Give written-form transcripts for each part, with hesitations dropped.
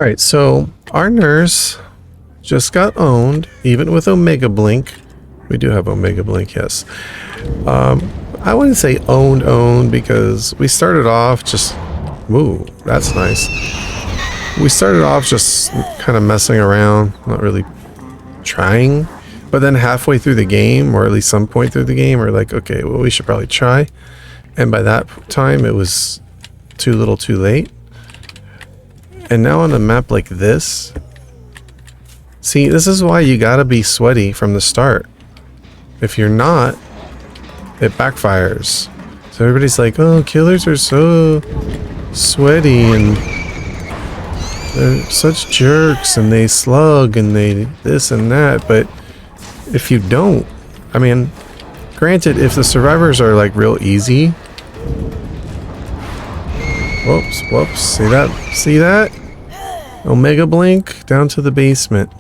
Alright, so our nurse just got owned, even with Omega Blink. We do have Omega Blink, yes. I wouldn't say owned because we started off just... Ooh, that's nice. We started off just kind of messing around, not really trying. But then halfway through the game, or at least some point through the game, we're like, okay, well, we should probably try. And by that time, it was too little too late. And now on a map like this... See, this is why you gotta be sweaty from the start. If you're not, it backfires. So everybody's like, oh, killers are so sweaty and they're such jerks and they slug and they this and that. But if you don't, I mean, granted, if the survivors are like real easy. Whoops, see that? See that? Omega Blink down to the basement.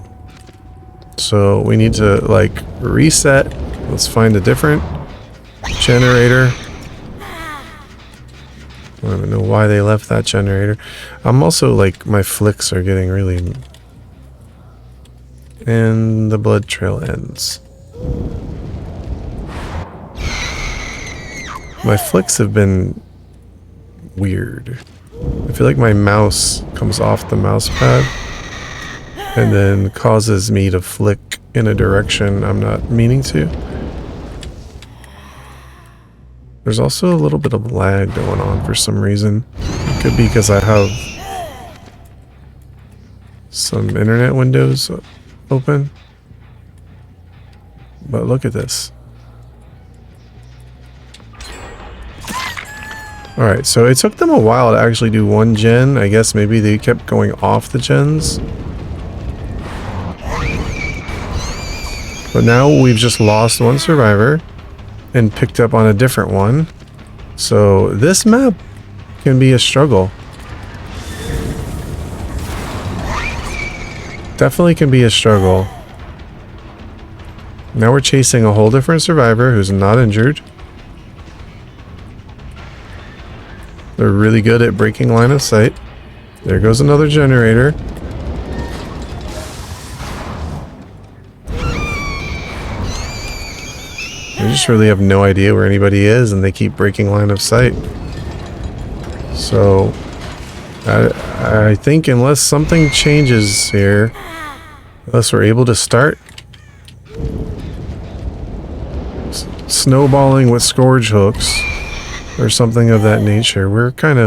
So we need to like reset. Let's find a different generator. I don't even know why they left that generator. I'm also like, my flicks are getting really... And the blood trail ends. My flicks have been weird. I feel like my mouse comes off the mouse pad and then causes me to flick in a direction I'm not meaning to. There's also a little bit of lag going on for some reason. It could be because I have some internet windows open. But look at this. Alright, so it took them a while to actually do one gen. I guess maybe they kept going off the gens. But now we've just lost one survivor and picked up on a different one. So this map can be a struggle. Definitely can be a struggle. Now we're chasing a whole different survivor who's not injured. They're really good at breaking line of sight. There goes another generator. I just really have no idea where anybody is and they keep breaking line of sight. So I think unless something changes here, unless we're able to start snowballing with scourge hooks or something of that nature, we're in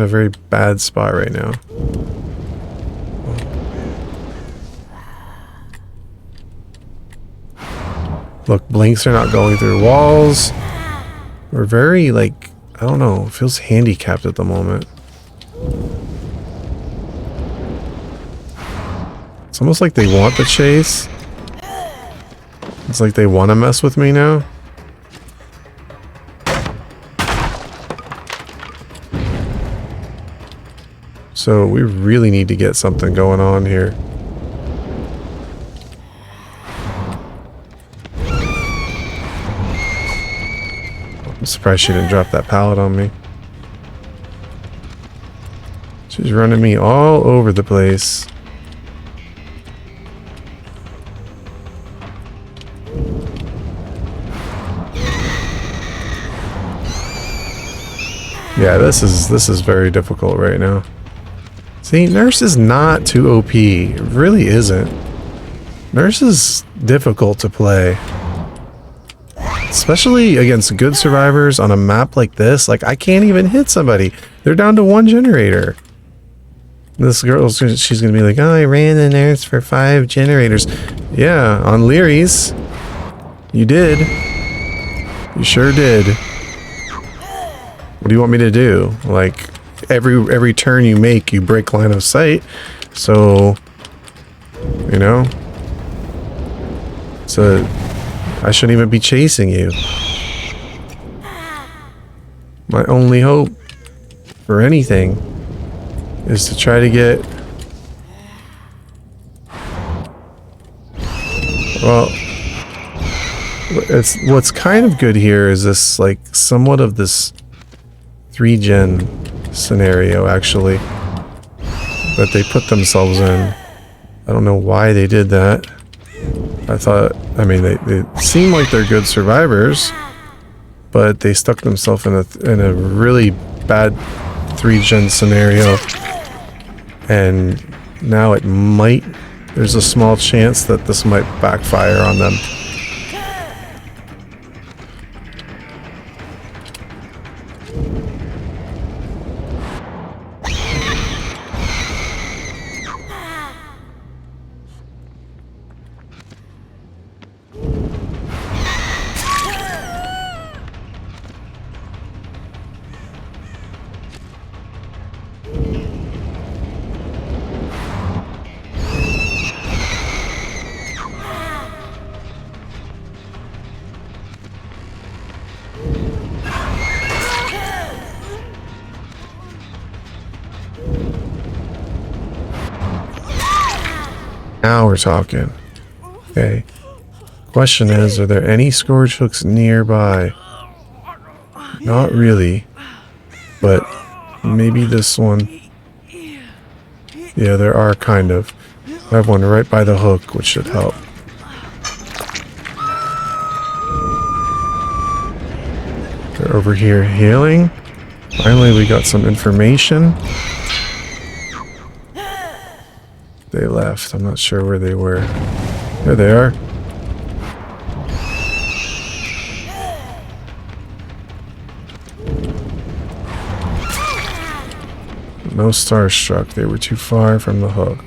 a very bad spot right now. Look, blinks are not going through walls. We're very, like, I don't know, feels handicapped at the moment. It's almost like they want the chase. It's like they want to mess with me now. So we really need to get something going on here. I'm surprised she didn't drop that pallet on me. She's running me all over the place. Yeah, this is very difficult right now. See, Nurse is not too OP. It really isn't. Nurse is difficult to play. Especially against good survivors on a map like this. Like, I can't even hit somebody. They're down to one generator. This girl, she's going to be like, oh, I ran the nurse for 5 generators. Yeah, on Leary's. You did. You sure did. What do you want me to do? Like, every turn you make, you break line of sight. So, you know. So, I shouldn't even be chasing you. My only hope for anything is to try to get... Well, what's kind of good here is this, like, somewhat of this 3-gen scenario, actually. that they put themselves in. I don't know why they did that. I mean, they seem like they're good survivors, but they stuck themselves in a really bad 3-gen scenario. And now there's a small chance that this might backfire on them. Now we're talking. Okay. Question is, are there any Scourge hooks nearby? Not really. But maybe this one. Yeah, there are kind of. I have one right by the hook, which should help. They're over here healing. Finally, we got some information. They left. I'm not sure where they were. There they are. No Starstruck. They were too far from the hook.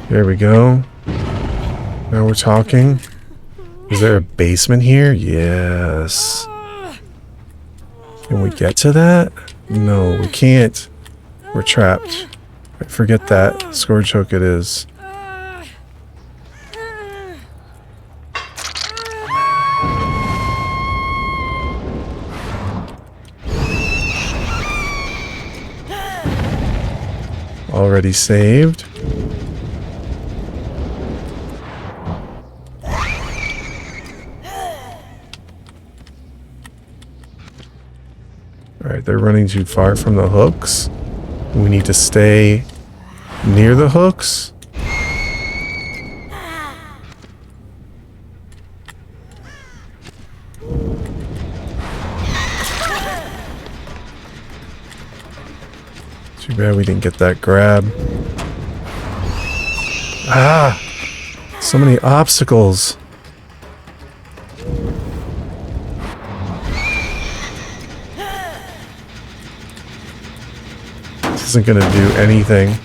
There we go. Now we're talking. Is there a basement here? Yes. Can we get to that? No, we can't. We're trapped. Forget that. Scourge hook it is. Already saved. Alright, they're running too far from the hooks. We need to stay near the hooks. Too bad we didn't get that grab. Ah! So many obstacles. This isn't gonna do anything.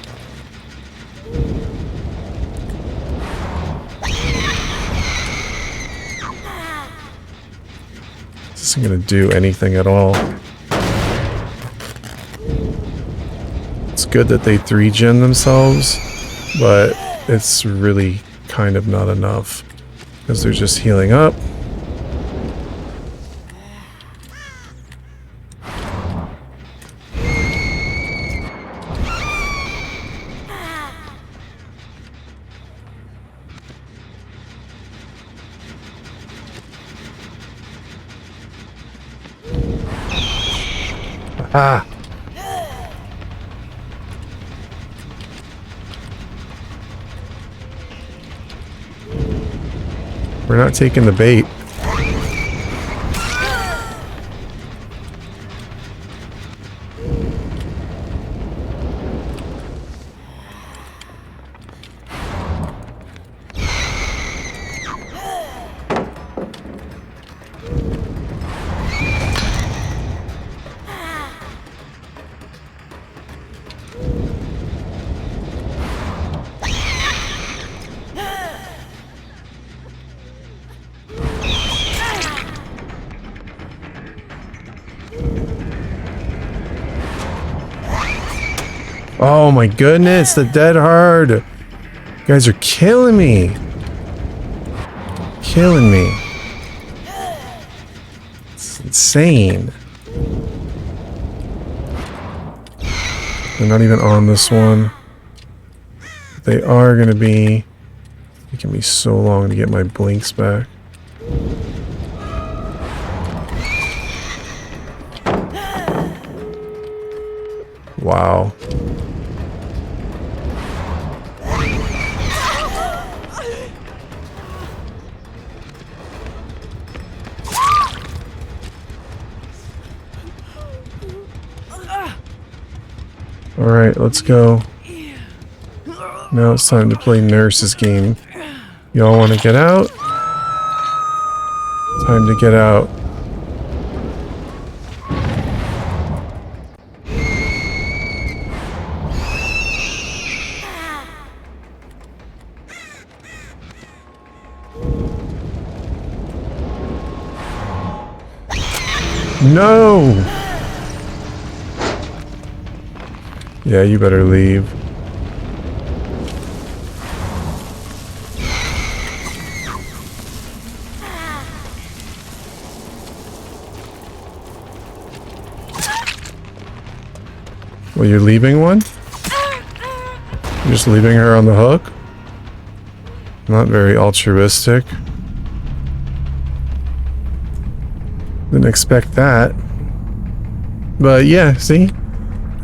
This isn't gonna do anything at all. It's good that they 3-gen themselves, but it's really kind of not enough because they're just healing up. Ah! We're not taking the bait. Oh my goodness, the dead hard. You guys are killing me. Killing me. It's insane. They're not even on this one. They are going to be... Taking me so long to get my blinks back. Wow. Alright, let's go. Now it's time to play Nurse's game. Y'all want to get out? Time to get out. No! Yeah, you better leave. Well, you're leaving one? You're just leaving her on the hook? Not very altruistic. Didn't expect that. But yeah, see?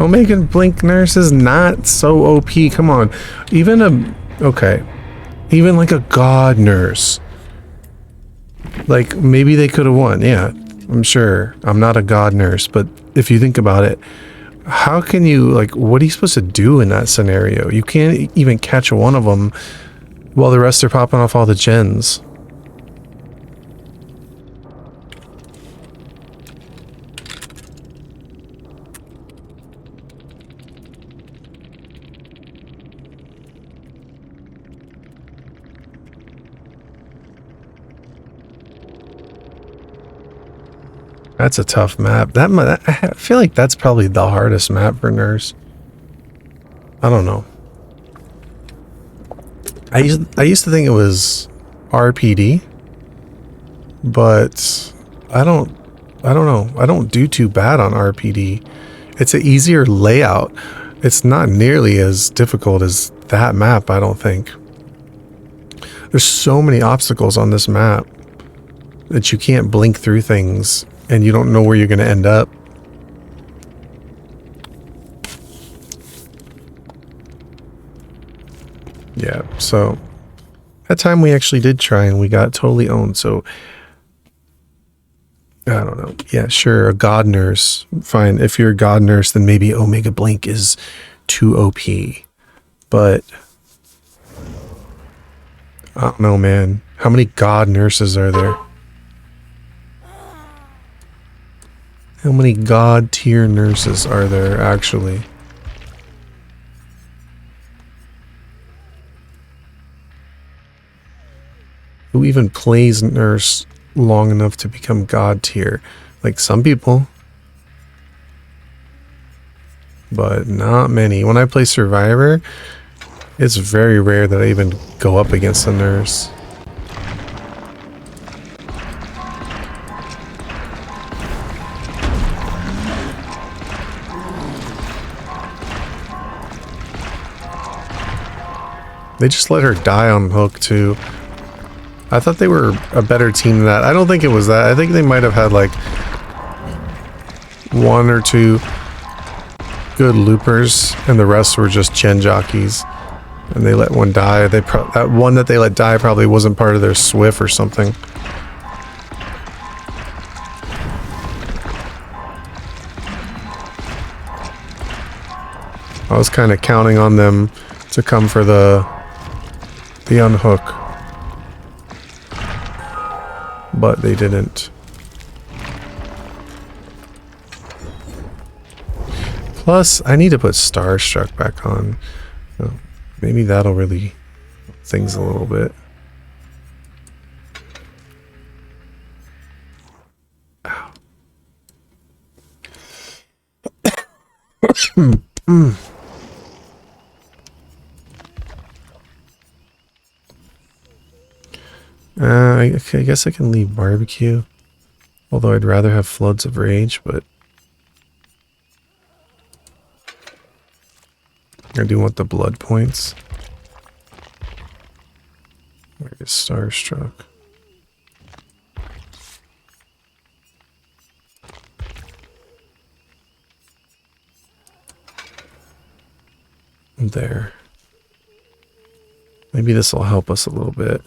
Omega Blink Nurse is not so OP. Come on. Even a... Okay. Even like a God Nurse. Like, maybe they could have won. Yeah, I'm sure. I'm not a God Nurse, but if you think about it, how can you, like, what are you supposed to do in that scenario? You can't even catch one of them while the rest are popping off all the gens. That's a tough map. I feel like that's probably the hardest map for Nurse. I don't know. I used to think it was RPD, but I don't know. I don't do too bad on RPD. It's an easier layout. It's not nearly as difficult as that map, I don't think. There's so many obstacles on this map that you can't blink through things and you don't know where you're going to end up. Yeah, so that time we actually did try and we got totally owned, so I don't know. Yeah, sure, a God Nurse. Fine, if you're a God Nurse, then maybe Omega Blink is too OP. But I don't know, man. How many God Nurses are there? How many God tier nurses are there, actually? Who even plays Nurse long enough to become God tier? Like, some people. But not many. When I play Survivor, it's very rare that I even go up against a Nurse. They just let her die on hook, too. I thought they were a better team than that. I don't think it was that. I think they might have had, like, one or two good loopers, and the rest were just gen jockeys. And they let one die. That one that they let die probably wasn't part of their SWIF or something. I was kind of counting on them to come for the unhook, but they didn't. Plus, I need to put Starstruck back on. So maybe that'll really things a little bit. Ow. I guess I can leave barbecue. Although I'd rather have Floods of Rage, but I do want the blood points. Where is Starstruck? There. Maybe this will help us a little bit.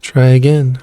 Try again.